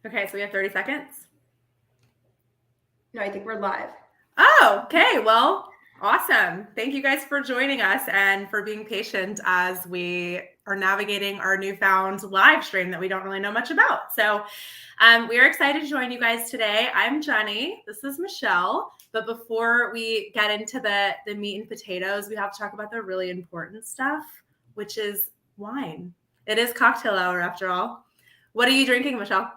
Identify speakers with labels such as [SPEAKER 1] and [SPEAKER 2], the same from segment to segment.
[SPEAKER 1] Okay, so we have 30 seconds.
[SPEAKER 2] No, I think we're live.
[SPEAKER 1] Oh, okay. Well, awesome. Thank you guys for joining us and for being patient as we are navigating our newfound live stream that we don't really know much about. So we are excited to join you guys today. I'm Jenny. This is Michelle. But before we get into the meat and potatoes, we have to talk about the really important stuff, which is wine. It is cocktail hour after all. What are you drinking, Michelle?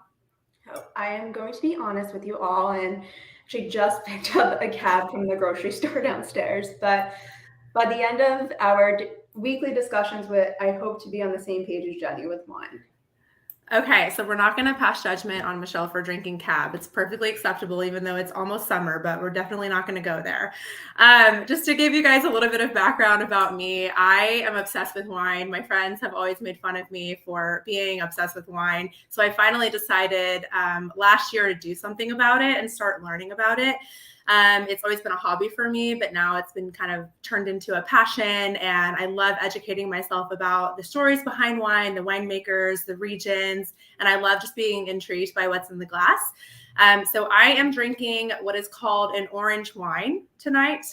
[SPEAKER 2] I am going to be honest with you all, and actually just picked up a cab from the grocery store downstairs. But by the end of our weekly discussions, I hope to be on the same page as Jenny with wine.
[SPEAKER 1] Okay, so we're not going to pass judgment on Michelle for drinking cab. It's perfectly acceptable, even though it's almost summer, but we're definitely not going to go there. Just to give you guys a little bit of background about me, I am obsessed with wine. My friends have always made fun of me for being obsessed with wine. So I finally decided last year to do something about it and start learning about it. It's always been a hobby for me, but now it's been kind of turned into a passion. And I love educating myself about the stories behind wine, the winemakers, the regions, and I love just being intrigued by what's in the glass. So I am drinking what is called an orange wine tonight.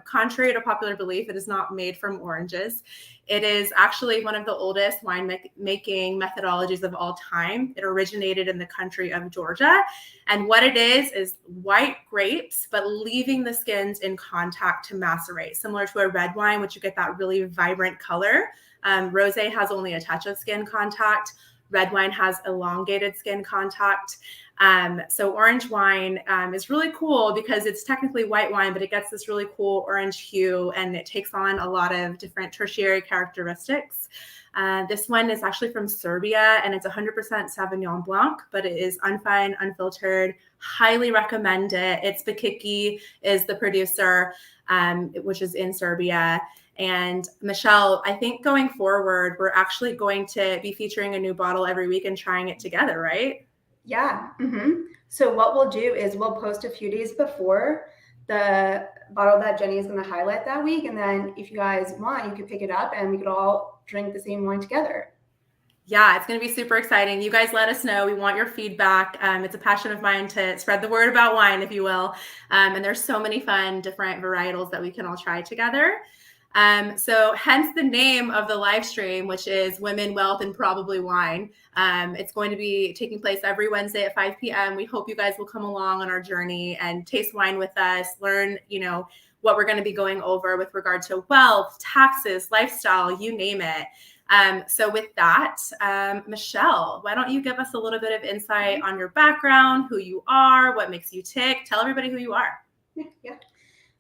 [SPEAKER 1] Contrary to popular belief, it is not made from oranges. It is actually one of the oldest wine-making methodologies of all time. It originated in the country of Georgia. And what it is white grapes, but leaving the skins in contact to macerate, similar to a red wine, which you get that really vibrant color. Rosé has only a touch of skin contact. Red wine has elongated skin contact. So orange wine is really cool because it's technically white wine, but it gets this really cool orange hue and it takes on a lot of different tertiary characteristics. This one is actually from Serbia and it's 100% Sauvignon Blanc, but it is unfined, unfiltered. Highly recommend it. It's Bakiki is the producer, which is in Serbia. And Michelle, I think going forward, we're actually going to be featuring a new bottle every week and trying it together, right?
[SPEAKER 2] Yeah. So what we'll do is we'll post a few days before the bottle that Jenny is going to highlight that week. And then if you guys want, you could pick it up and we could all drink the same wine together.
[SPEAKER 1] Yeah, it's going to be super exciting. You guys let us know. We want your feedback. It's a passion of mine to spread the word about wine, if you will. And there's so many fun different varietals that we can all try together. So hence the name of the live stream, which is Women, Wealth, and Probably Wine. It's going to be taking place every Wednesday at 5 p.m. We hope you guys will come along on our journey and taste wine with us, learn, what we're going to be going over with regard to wealth, taxes, lifestyle, you name it. So with that, Michelle, why don't you give us a little bit of insight on your background, who you are, what makes you tick? Tell everybody who you are.
[SPEAKER 2] Yeah.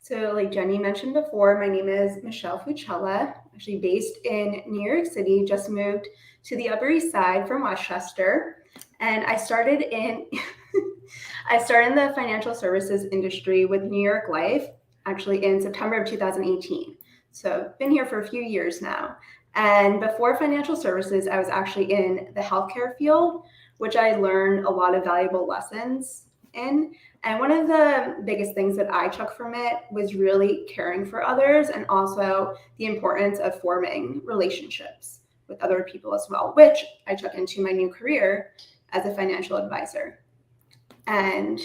[SPEAKER 2] So like Jenny mentioned before, my name is Michelle Fuccella, actually based in New York City, just moved to the Upper East Side from Westchester. And I started in the financial services industry with New York Life, actually in September of 2018. So I've been here for a few years now. And before financial services, I was actually in the healthcare field, which I learned a lot of valuable lessons in. And one of the biggest things that I took from it was really caring for others and also the importance of forming relationships with other people as well, which I took into my new career as a financial advisor. And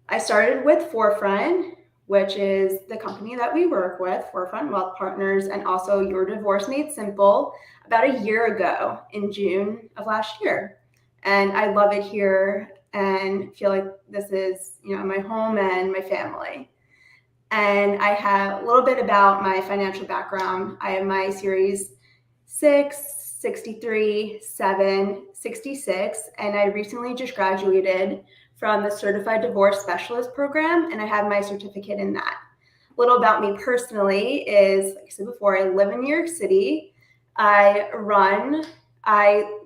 [SPEAKER 2] I started with Forefront, which is the company that we work with, Forefront Wealth Partners, and also Your Divorce Made Simple about a year ago in June of last year. And I love it here and feel like this is, my home and my family. And I have a little bit about my financial background. I have my series 6, 63, 7, 66, and I recently just graduated from the Certified Divorce Specialist program, and I have my certificate in that. A little about me personally is, like I said before, I live in New York City. I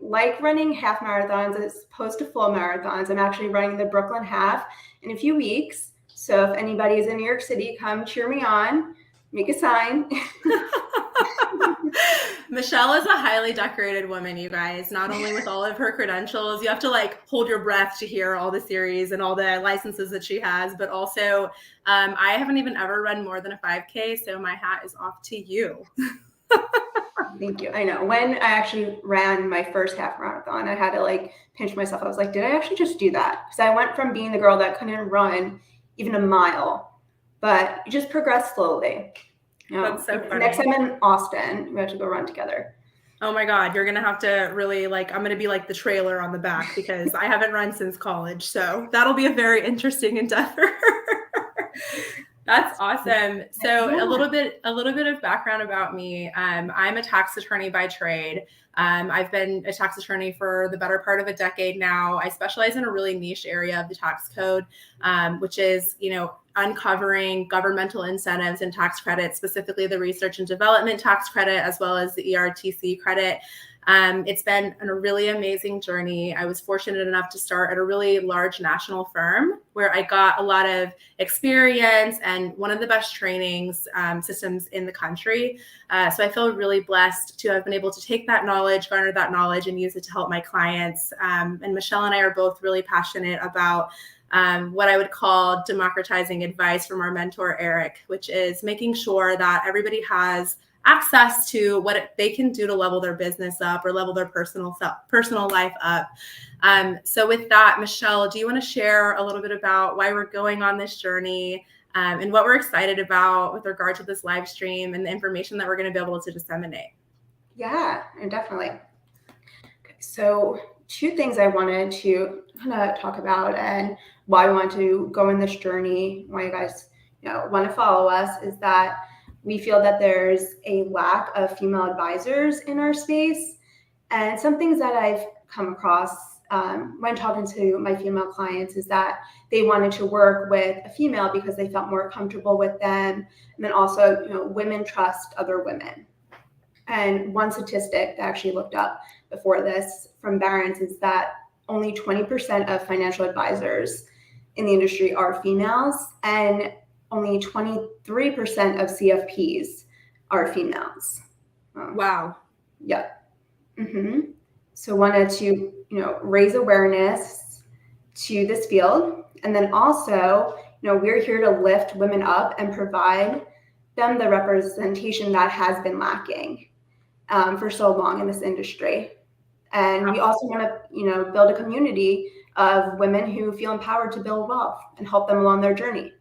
[SPEAKER 2] like running half marathons as opposed to full marathons. I'm actually running the Brooklyn Half in a few weeks. So if anybody is in New York City, come cheer me on, make a sign.
[SPEAKER 1] Michelle is a highly decorated woman, you guys, not only with all of her credentials. You have to hold your breath to hear all the series and all the licenses that she has, but also I haven't even ever run more than a 5K. So my hat is off to you.
[SPEAKER 2] Thank you. I know. When I actually ran my first half marathon, I had to like pinch myself. I was like, did I actually just do that? Because I went from being the girl that couldn't run even a mile, but you just progress slowly. You know,
[SPEAKER 1] That's so
[SPEAKER 2] next
[SPEAKER 1] funny.
[SPEAKER 2] time in Austin, we have to go run together.
[SPEAKER 1] Oh my God, you're gonna have to really like, I'm gonna be like the trailer on the back because I haven't run since college. So that'll be a very interesting endeavor. That's awesome. So
[SPEAKER 2] Yeah.
[SPEAKER 1] a little bit of background about me. I'm a tax attorney by trade. I've been a tax attorney for the better part of a decade now. I specialize in a really niche area of the tax code, which is, uncovering governmental incentives and tax credits, specifically the research and development tax credit, as well as the ERTC credit. It's been a really amazing journey. I was fortunate enough to start at a really large national firm where I got a lot of experience and one of the best trainings systems in the country. So I feel really blessed to have been able to take that knowledge, garner that knowledge, and use it to help my clients. And Michelle and I are both really passionate about what I would call democratizing advice from our mentor, Eric, which is making sure that everybody has access to what they can do to level their business up or level their personal life up. So with that, Michelle, do you want to share a little bit about why we're going on this journey and what we're excited about with regard to this live stream and the information that we're going to be able to disseminate?
[SPEAKER 2] Yeah, and definitely. Okay, so two things I wanted to kind of talk about and why we want to go in this journey, why you guys want to follow us, is that we feel that there's a lack of female advisors in our space. And some things that I've come across when talking to my female clients is that they wanted to work with a female because they felt more comfortable with them. And then also, women trust other women. And one statistic that I actually looked up before this from Barron's is that only 20% of financial advisors in the industry are females, and only 23% of CFPs are females.
[SPEAKER 1] Wow.
[SPEAKER 2] Yep. Mm-hmm. So wanted to, raise awareness to this field. And then also, we're here to lift women up and provide them the representation that has been lacking for so long in this industry. And we also want to, build a community of women who feel empowered to build wealth and help them along their journey.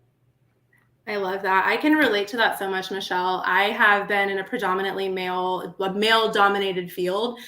[SPEAKER 1] I love that. I can relate to that so much, Michelle. I have been in a predominantly male dominated field.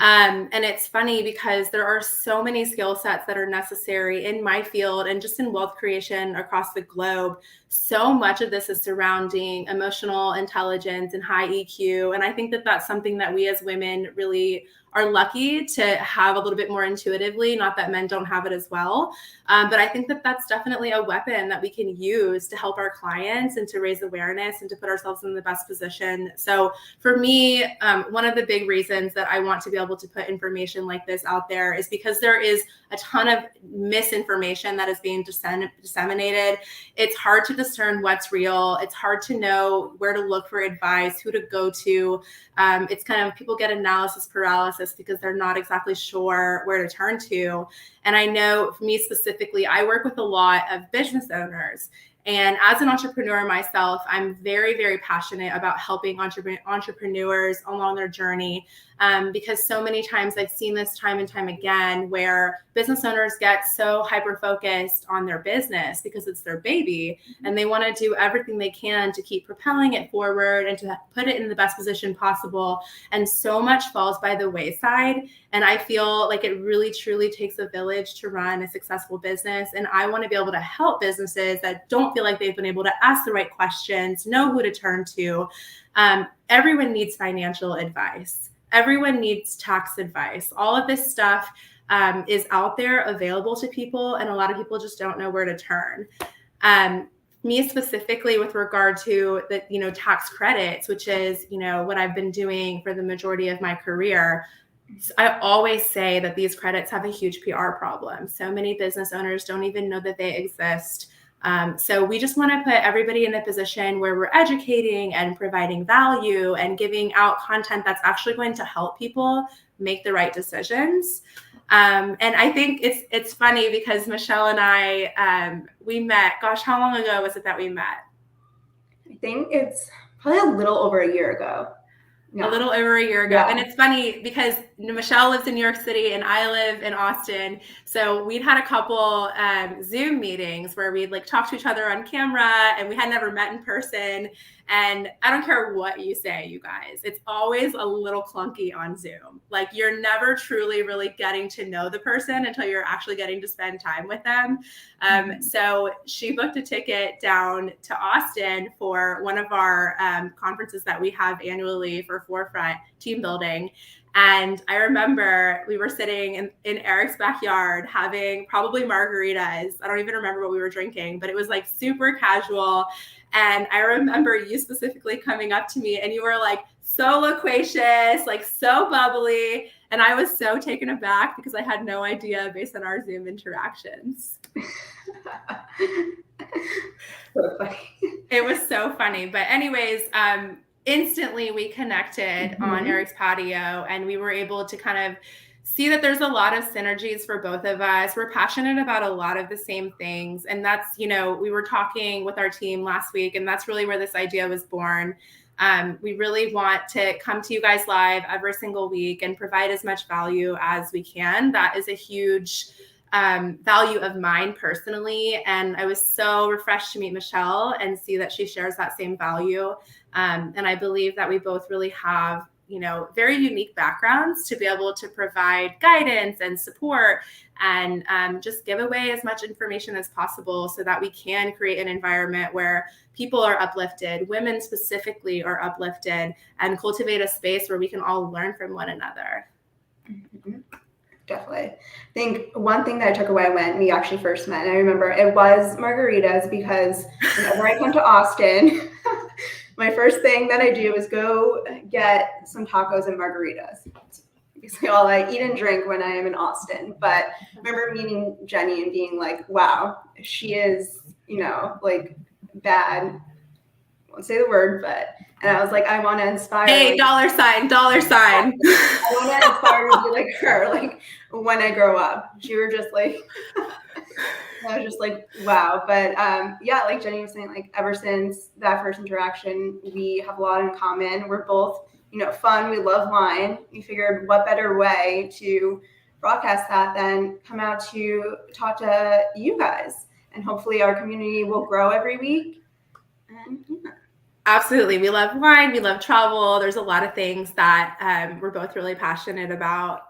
[SPEAKER 1] And it's funny because there are so many skill sets that are necessary in my field and just in wealth creation across the globe. So much of this is surrounding emotional intelligence and high EQ. And I think that that's something that we as women really are lucky to have a little bit more intuitively, not that men don't have it as well. But I think that that's definitely a weapon that we can use to help our clients and to raise awareness and to put ourselves in the best position. So for me, one of the big reasons that I want to be able to put information like this out there is because there is a ton of misinformation that is being disseminated. It's hard to discern what's real. It's hard to know where to look for advice, who to go to. It's kind of people get analysis paralysis because they're not exactly sure where to turn to. And I know for me specifically, I work with a lot of business owners. And as an entrepreneur myself, I'm very, very passionate about helping entrepreneurs along their journey because so many times I've seen this time and time again where business owners get so hyper-focused on their business because it's their baby and they want to do everything they can to keep propelling it forward and to put it in the best position possible. And so much falls by the wayside. And I feel like it really, truly takes a village to run a successful business. And I want to be able to help businesses that don't feel like they've been able to ask the right questions, know who to turn to. Everyone needs financial advice. Everyone needs tax advice. All of this stuff is out there available to people, and a lot of people just don't know where to turn. Me specifically with regard to the, tax credits, which is, what I've been doing for the majority of my career. I always say that these credits have a huge PR problem. So many business owners don't even know that they exist. So we just want to put everybody in a position where we're educating and providing value and giving out content that's actually going to help people make the right decisions. And I think it's funny because Michelle and I, we met, gosh, how long ago was it that we met?
[SPEAKER 2] I think it's probably a little over a year ago.
[SPEAKER 1] A
[SPEAKER 2] Yeah.
[SPEAKER 1] little over a year ago.
[SPEAKER 2] Yeah.
[SPEAKER 1] And it's funny because Michelle lives in New York City and I live in Austin. So we'd had a couple Zoom meetings where we'd like talk to each other on camera and we had never met in person. And I don't care what you say, you guys, it's always a little clunky on Zoom. Like you're never truly really getting to know the person until you're actually getting to spend time with them. So she booked a ticket down to Austin for one of our conferences that we have annually for Forefront team building. And I remember we were sitting in Eric's backyard having probably margaritas. I don't even remember what we were drinking, but it was like super casual. And I remember you specifically coming up to me and you were like so loquacious, like so bubbly. And I was so taken aback because I had no idea based on our Zoom interactions.
[SPEAKER 2] So funny.
[SPEAKER 1] It was so funny. But anyways, instantly we connected on Eric's patio and we were able to kind of see that there's a lot of synergies for both of us. We're passionate about a lot of the same things. And that's, you know, we were talking with our team last week and that's really where this idea was born. We really want to come to you guys live every single week and provide as much value as we can. That is a huge value of mine personally. And I was so refreshed to meet Michelle and see that she shares that same value. And I believe that we both really have, you know, very unique backgrounds to be able to provide guidance and support and just give away as much information as possible so that we can create an environment where people are uplifted, women specifically are uplifted, and cultivate a space where we can all learn from one another.
[SPEAKER 2] Mm-hmm. Definitely. I think one thing that I took away when we actually first met, and I remember it was margaritas, because whenever I come to Austin, my first thing that I do is go get some tacos and margaritas. It's basically all I eat and drink when I am in Austin. But I remember meeting Jenny and being like, wow, she is, you know, like bad. I won't say the word, but, and I was like, I want to inspire.
[SPEAKER 1] Hey, $sign.
[SPEAKER 2] I want to inspire to be like her, like when I grow up. She were just like, I was just like, wow. But yeah, like Jenny was saying, like ever since that first interaction, we have a lot in common. We're both, you know, fun. We love wine. We figured what better way to broadcast that than come out to talk to you guys. And hopefully our community will grow every week. And yeah.
[SPEAKER 1] Absolutely. We love wine. We love travel. There's a lot of things that we're both really passionate about.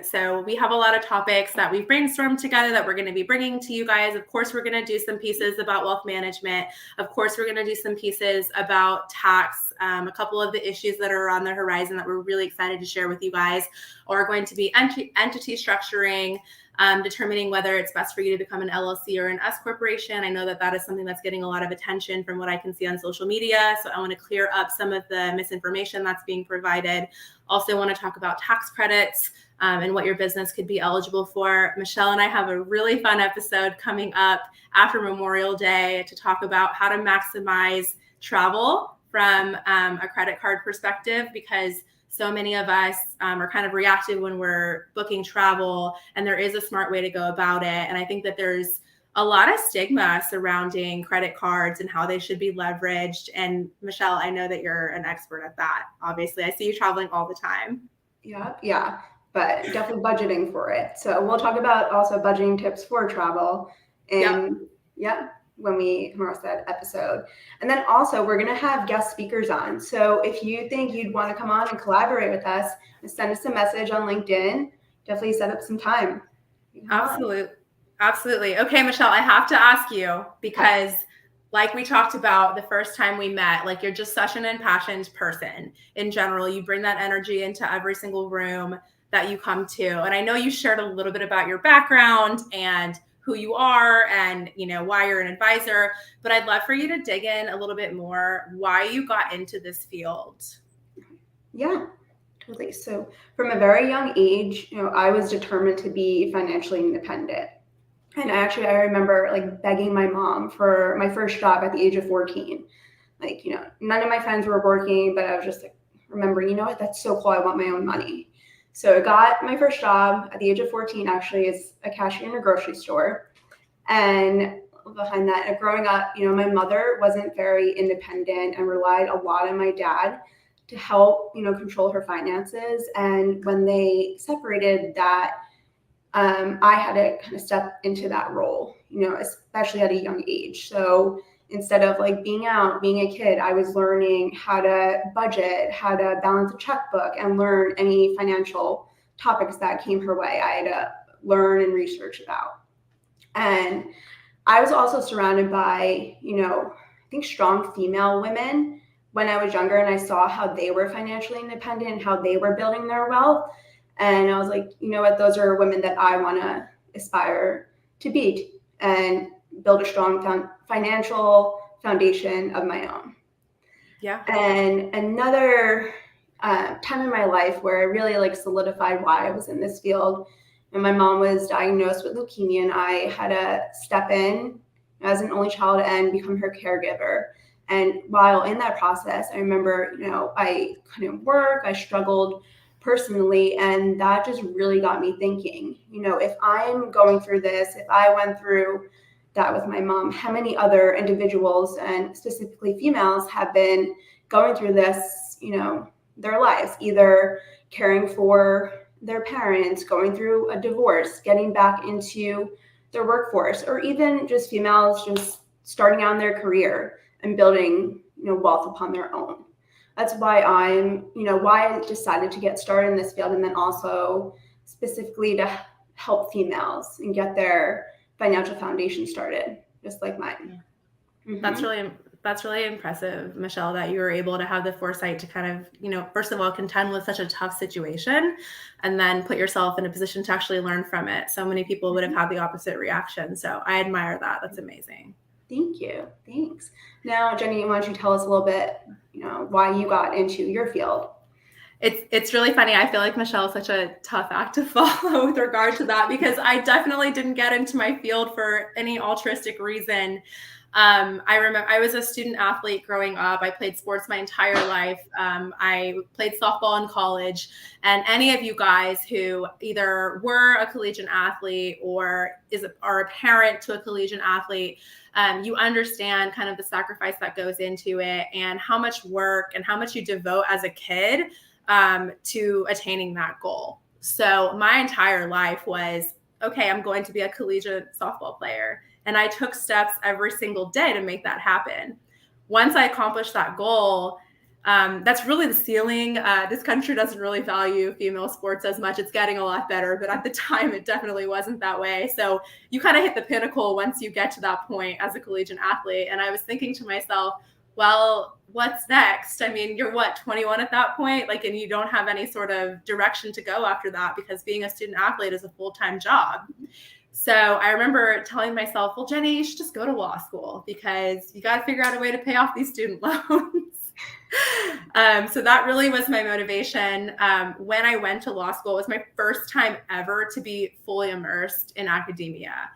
[SPEAKER 1] So we have a lot of topics that we've brainstormed together that we're going to be bringing to you guys. Of course, we're going to do some pieces about wealth management. Of course, we're going to do some pieces about tax. A couple of the issues that are on the horizon that we're really excited to share with you guys are going to be entity structuring, determining whether it's best for you to become an LLC or an S corporation. I know that that is something that's getting a lot of attention from what I can see on social media. So I want to clear up some of the misinformation that's being provided. Also want to talk about tax credits and what your business could be eligible for. Michelle and I have a really fun episode coming up after Memorial Day to talk about how to maximize travel from a credit card perspective, because so many of us are kind of reactive when we're booking travel, and there is a smart way to go about it. And I think that there's a lot of stigma surrounding credit cards and how they should be leveraged. And Michelle, I know that you're an expert at that. Obviously, I see you traveling all the time.
[SPEAKER 2] Yeah, but definitely budgeting for it. So we'll talk about also budgeting tips for travel. And when we come across that episode. And then also we're going to have guest speakers on. So if you think you'd want to come on and collaborate with us, send us a message on LinkedIn. Definitely set up some time.
[SPEAKER 1] Absolutely. Okay, Michelle, I have to ask you, because like we talked about the first time we met, like you're just such an impassioned person in general. You bring that energy into every single room that you come to. And I know you shared a little bit about your background and who you are and, you know, why you're an advisor, but I'd love for you to dig in a little bit more why you got into this field.
[SPEAKER 2] Yeah, totally. So from a very young age, you know, I was determined to be financially independent. And I remember like begging my mom for my first job at the age of 14. Like, you know, none of my friends were working, but I was just like remembering, you know what, that's so cool. I want my own money. So I got my first job at the age of 14, actually, as a cashier in a grocery store. And behind that, growing up, you know, my mother wasn't very independent and relied a lot on my dad to help, control her finances. And when they separated that, I had to kind of step into that role, especially at a young age. So instead of like being out, being a kid, I was learning how to budget, how to balance a checkbook, and learn any financial topics that came her way. I had to learn and research about. And I was also surrounded by, I think strong female women when I was younger, and I saw how they were financially independent and how they were building their wealth. And I was like, you know what, those are women that I want to aspire to be and build a strong financial foundation of my own.
[SPEAKER 1] Yeah.
[SPEAKER 2] And another time in my life where I really like solidified why I was in this field, and my mom was diagnosed with leukemia, and I had to step in as an only child and become her caregiver. And while in that process, I remember, I couldn't work, I struggled personally, and that just really got me thinking, if I'm going through this, if I went through that with my mom, how many other individuals, and specifically females, have been going through this, their lives, either caring for their parents, going through a divorce, getting back into their workforce, or even just females just starting out in their career and building, wealth upon their own. That's why why I decided to get started in this field, and then also specifically to help females and get their financial foundation started, just like mine.
[SPEAKER 1] Mm-hmm. That's really impressive, Michelle, that you were able to have the foresight to kind of, first of all, contend with such a tough situation, and then put yourself in a position to actually learn from it. So many people would have had the opposite reaction. So I admire that. That's amazing.
[SPEAKER 2] Thank you. Thanks. Now, Jenny, why don't you tell us a little bit, why you got into your field?
[SPEAKER 1] It's really funny. I feel like Michelle is such a tough act to follow with regard to that, because I definitely didn't get into my field for any altruistic reason. I remember I was a student athlete growing up. I played sports my entire life. I played softball in college, and any of you guys who either were a collegiate athlete or are a parent to a collegiate athlete, you understand kind of the sacrifice that goes into it, and how much work and how much you devote as a kid to attaining that goal. So my entire life was, okay, I'm going to be a collegiate softball player. And I took steps every single day to make that happen. Once I accomplished that goal, that's really the ceiling. This country doesn't really value female sports as much. It's getting a lot better, but at the time it definitely wasn't that way. So you kind of hit the pinnacle once you get to that point as a collegiate athlete. And I was thinking to myself, well, what's next? I mean, you're 21 at that point, and you don't have any sort of direction to go after that, because being a student athlete is a full-time job. So I remember telling myself, well, Jenny, you should just go to law school, because you got to figure out a way to pay off these student loans. So that really was my motivation. When I went to law school, it was my first time ever to be fully immersed in academia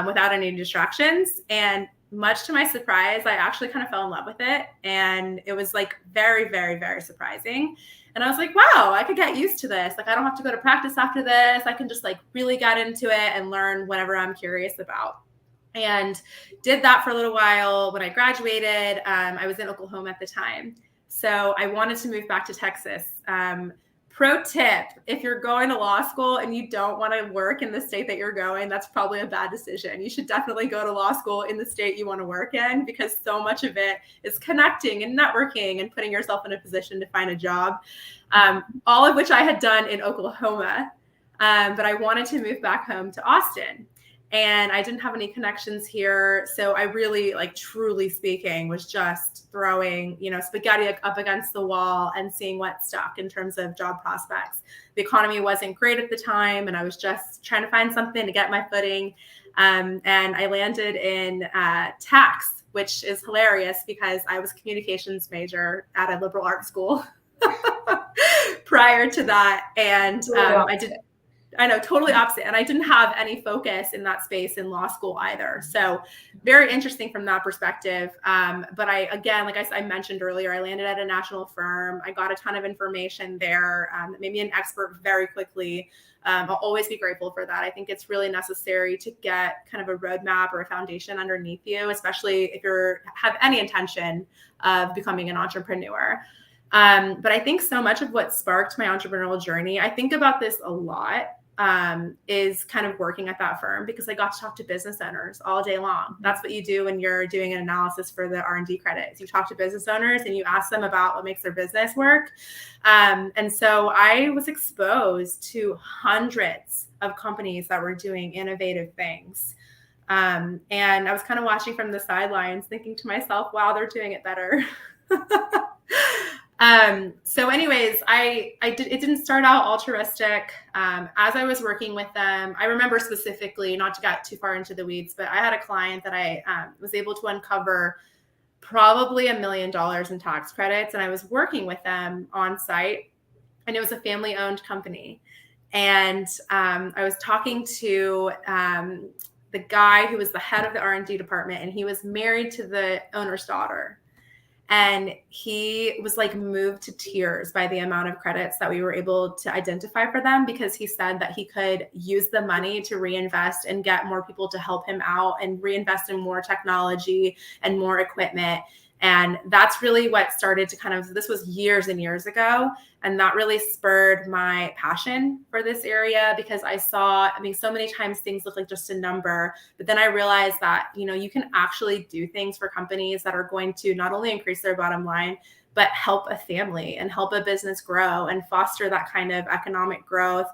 [SPEAKER 1] without any distractions. And much to my surprise, I actually kind of fell in love with it. And it was very, very, very surprising. And I was like, wow, I could get used to this. I don't have to go to practice after this. I can just really get into it and learn whatever I'm curious about. And did that for a little while. When I graduated, I was in Oklahoma at the time. So I wanted to move back to Texas. Pro tip, if you're going to law school and you don't want to work in the state that you're going, that's probably a bad decision. You should definitely go to law school in the state you want to work in, because so much of it is connecting and networking and putting yourself in a position to find a job, all of which I had done in Oklahoma. But I wanted to move back home to Austin. And I didn't have any connections here. So I really, truly speaking, was just throwing, spaghetti up against the wall and seeing what stuck in terms of job prospects. The economy wasn't great at the time, and I was just trying to find something to get my footing. And I landed in tax, which is hilarious, because I was a communications major at a liberal arts school prior to that. And I know, totally opposite. And I didn't have any focus in that space in law school either. So very interesting from that perspective. But again, like I mentioned earlier, I landed at a national firm. I got a ton of information there that made me an expert very quickly. I'll always be grateful for that. I think it's really necessary to get kind of a roadmap or a foundation underneath you, especially if you have any intention of becoming an entrepreneur. But I think so much of what sparked my entrepreneurial journey, I think about this a lot, is kind of working at that firm, because I got to talk to business owners all day long. That's what you do when you're doing an analysis for the R&D credits. You talk to business owners and you ask them about what makes their business work. And so I was exposed to hundreds of companies that were doing innovative things. And I was kind of watching from the sidelines thinking to myself, wow, they're doing it better. So anyways, it didn't start out altruistic. As I was working with them, I remember specifically, not to get too far into the weeds, but I had a client that I was able to uncover probably $1 million in tax credits. And I was working with them on site, and it was a family owned company. And I was talking to the guy who was the head of the R&D department, and he was married to the owner's daughter. And he was like moved to tears by the amount of credits that we were able to identify for them, because he said that he could use the money to reinvest and get more people to help him out and reinvest in more technology and more equipment. And that's really what started to this was years and years ago. And that really spurred my passion for this area, because I saw, so many times things look like just a number, but then I realized that, you can actually do things for companies that are going to not only increase their bottom line, but help a family and help a business grow and foster that kind of economic growth.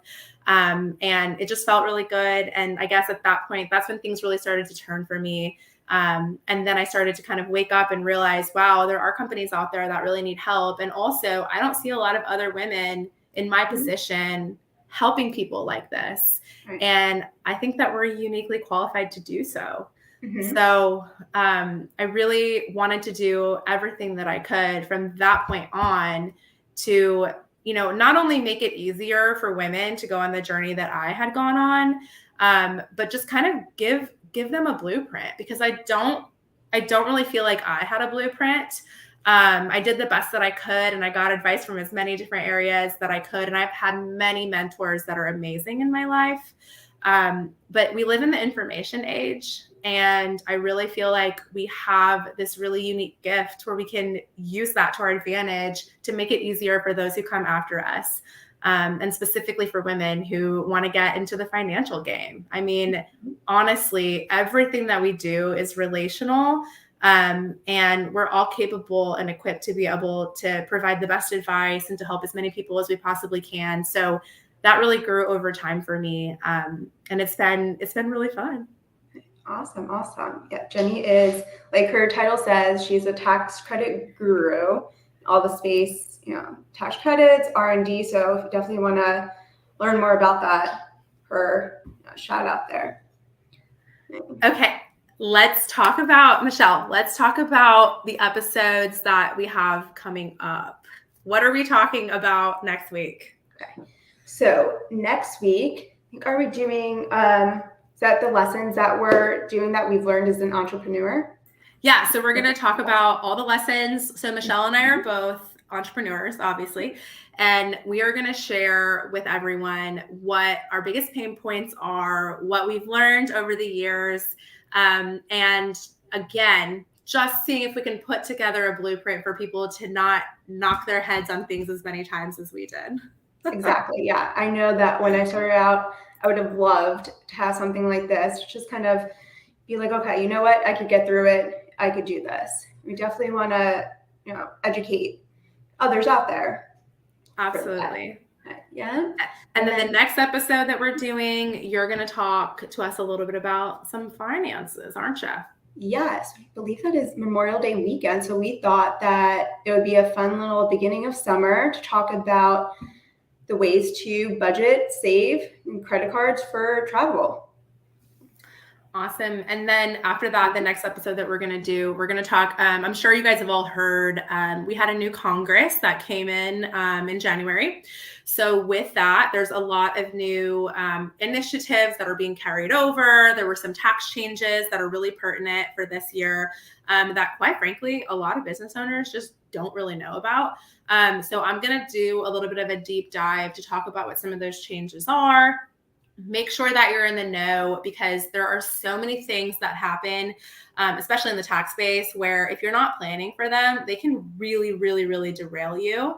[SPEAKER 1] And it just felt really good. And I guess at that point, that's when things really started to turn for me. And then I started to kind of wake up and realize, wow, there are companies out there that really need help. And also, I don't see a lot of other women in my position helping people like this. Right. And I think that we're uniquely qualified to do so. Mm-hmm. So I really wanted to do everything that I could from that point on to, not only make it easier for women to go on the journey that I had gone on, but just kind of give them a blueprint, because I don't really feel like I had a blueprint. I did the best that I could, and I got advice from as many different areas that I could. And I've had many mentors that are amazing in my life. But we live in the information age, and I really feel like we have this really unique gift where we can use that to our advantage to make it easier for those who come after us. And specifically for women who want to get into the financial game. Honestly, everything that we do is relational, and we're all capable and equipped to be able to provide the best advice and to help as many people as we possibly can. So that really grew over time for me, and it's been really fun.
[SPEAKER 2] Awesome. Yeah, Jenny is, like her title says, she's a tax credit guru. All the space, tax credits, R&D. So if you definitely want to learn more about that, her shout out there.
[SPEAKER 1] Okay, let's talk about, Michelle, let's talk about the episodes that we have coming up. What are we talking about next week?
[SPEAKER 2] Okay, so next week, I think, are we doing, is that the lessons that we're doing that we've learned as an entrepreneur?
[SPEAKER 1] Yeah, so we're going to talk about all the lessons. So Michelle and I are both entrepreneurs, obviously, and we are going to share with everyone what our biggest pain points are, what we've learned over the years, and again, just seeing if we can put together a blueprint for people to not knock their heads on things as many times as we did.
[SPEAKER 2] Exactly. Yeah, I know that when I started out, I would have loved to have something like this, just kind of be like, okay, you know what, I could get through it. I could do this. We definitely want to, educate others out there.
[SPEAKER 1] Absolutely.
[SPEAKER 2] Yeah.
[SPEAKER 1] And then the next episode that we're doing, you're going to talk to us a little bit about some finances, aren't you?
[SPEAKER 2] Yes, I believe that is Memorial Day weekend. So we thought that it would be a fun little beginning of summer to talk about the ways to budget, save, and credit cards for travel.
[SPEAKER 1] Awesome. And then after that, the next episode that we're going to do, we're going to talk, I'm sure you guys have all heard, we had a new Congress that came in January. So with that, there's a lot of new initiatives that are being carried over. There were some tax changes that are really pertinent for this year that, quite frankly, a lot of business owners just don't really know about. So I'm going to do a little bit of a deep dive to talk about what some of those changes are, make sure that you're in the know, because there are so many things that happen, especially in the tax space, where if you're not planning for them, they can really, really, really derail you.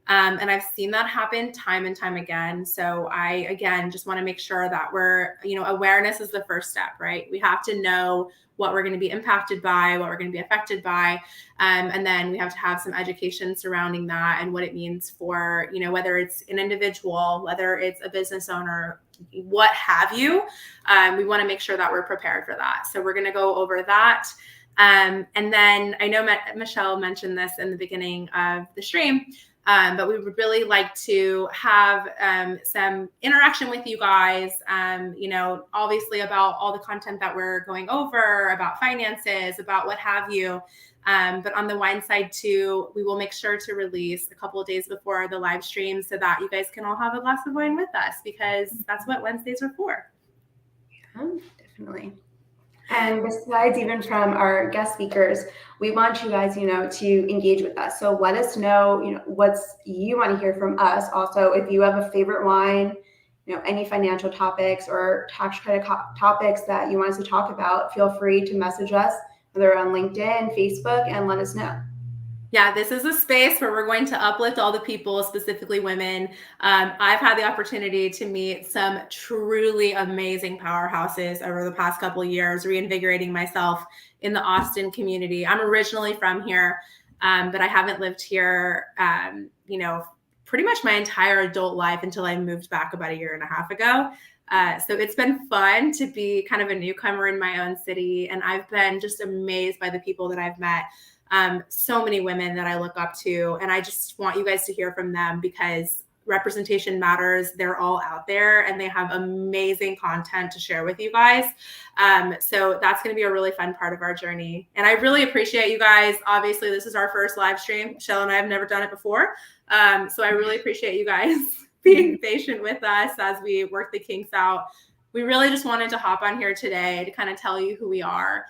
[SPEAKER 1] And I've seen that happen time and time again. So I, again, just want to make sure that we're, awareness is the first step, right? We have to know what we're going to be impacted by, what we're going to be affected by. And then we have to have some education surrounding that and what it means for, whether it's an individual, whether it's a business owner, what have you. We want to make sure that we're prepared for that. So we're going to go over that. And then I know Michelle mentioned this in the beginning of the stream, but we would really like to have some interaction with you guys, obviously about all the content that we're going over, about finances, about what have you. But on the wine side too, we will make sure to release a couple of days before the live stream so that you guys can all have a glass of wine with us, because that's what Wednesdays are for.
[SPEAKER 2] Yeah, definitely. And besides, even from our guest speakers, we want you guys, to engage with us. So let us know, what's you want to hear from us. Also, if you have a favorite wine, any financial topics or tax credit topics that you want us to talk about, feel free to message us, whether on LinkedIn, Facebook, and let us know.
[SPEAKER 1] Yeah, this is a space where we're going to uplift all the people, specifically women. I've had the opportunity to meet some truly amazing powerhouses over the past couple of years, reinvigorating myself in the Austin community. I'm originally from here, but I haven't lived here, pretty much my entire adult life until I moved back about a year and a half ago. So it's been fun to be kind of a newcomer in my own city. And I've been just amazed by the people that I've met. So many women that I look up to, and I just want you guys to hear from them, because representation matters. They're all out there and they have amazing content to share with you guys. So that's going to be a really fun part of our journey. And I really appreciate you guys. Obviously, this is our first live stream. Michelle and I have never done it before. So I really appreciate you guys being patient with us as we work the kinks out. We really just wanted to hop on here today to kind of tell you who we are,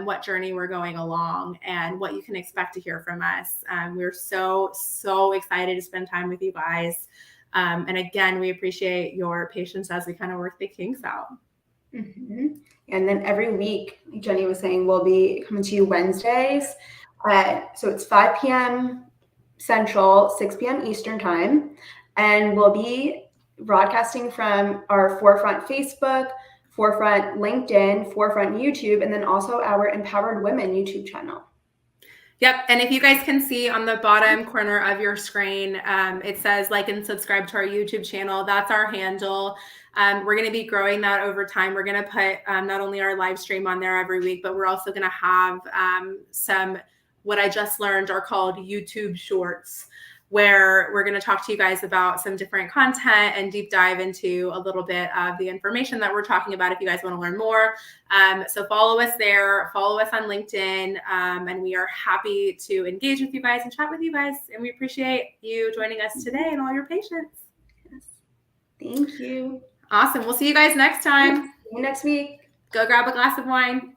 [SPEAKER 1] what journey we're going along, and what you can expect to hear from us. We're so, so excited to spend time with you guys. And again, we appreciate your patience as we kind of work the kinks out.
[SPEAKER 2] Mm-hmm. And then every week, like Jenny was saying, we'll be coming to you Wednesdays. So it's 5 p.m. Central, 6 p.m. Eastern time. And we'll be broadcasting from our Forefront Facebook, Forefront LinkedIn, Forefront YouTube, and then also our Empowered Women YouTube channel.
[SPEAKER 1] Yep. And if you guys can see on the bottom corner of your screen, it says like and subscribe to our YouTube channel. That's our handle. We're going to be growing that over time. We're going to put not only our live stream on there every week, but we're also going to have some, what I just learned are called YouTube shorts, where we're going to talk to you guys about some different content and deep dive into a little bit of the information that we're talking about if you guys want to learn more. So follow us there, follow us on LinkedIn, and we are happy to engage with you guys and chat with you guys. And we appreciate you joining us today and all your patience.
[SPEAKER 2] Yes. Thank you.
[SPEAKER 1] Awesome. We'll see you guys next time.
[SPEAKER 2] See you next week.
[SPEAKER 1] Go grab a glass of wine.